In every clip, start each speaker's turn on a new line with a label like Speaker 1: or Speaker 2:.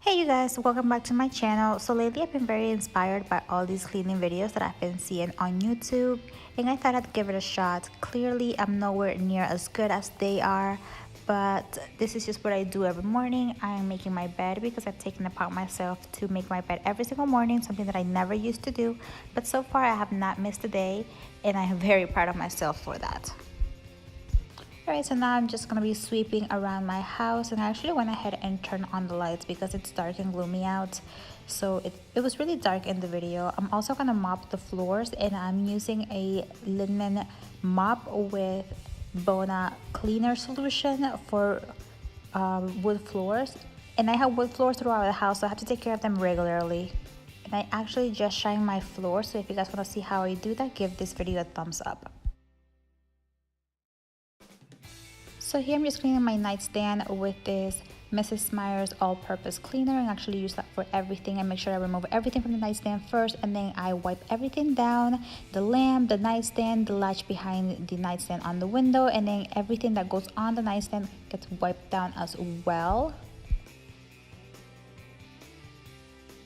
Speaker 1: Hey you guys, welcome back to my channel. So lately I've been very inspired by all these cleaning videos that I've been seeing on YouTube, and I thought I'd give it a shot. Clearly I'm nowhere near as good as they are, but this is just what I do every morning. I am making my bed because I've taken it upon myself to make my bed every single morning, something that I never used to do, but so far I have not missed a day, and I am very proud of myself for that. Alright, so now I'm just gonna be sweeping around my house, and I actually went ahead and turned on the lights because it's dark and gloomy out. So it was really dark in the video. I'm also gonna mop the floors, and I'm using a linen mop with Bona cleaner solution for wood floors. And I have wood floors throughout the house, so I have to take care of them regularly. And I actually just shine my floor, so if you guys want to see how I do that, give this video a thumbs up. So here I'm just cleaning my nightstand with this Mrs. Meyers all-purpose cleaner, and actually use that for everything. I make sure I remove everything from the nightstand first, and then I wipe everything down, the lamp, the nightstand, the latch behind the nightstand on the window, and then everything that goes on the nightstand gets wiped down as well.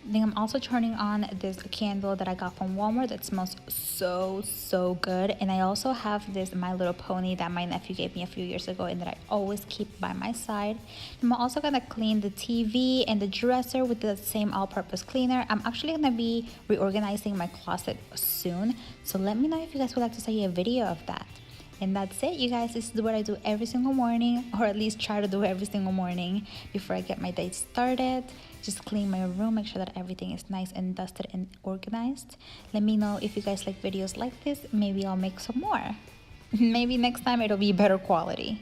Speaker 1: Then I'm also turning on this candle that I got from Walmart that smells so good. And I also have this My Little Pony that my nephew gave me a few years ago and that I always keep by my side. I'm also gonna clean the TV and the dresser with the same all-purpose cleaner. I'm actually gonna be reorganizing my closet soon, so let me know if you guys would like to see a video of that. And that's it, you guys. This is what I do every single morning, or at least try to do every single morning before I get my day started. Just clean my room, make sure that everything is nice and dusted and organized. Let me know if you guys like videos like this. Maybe I'll make some more. Maybe next time it'll be better quality.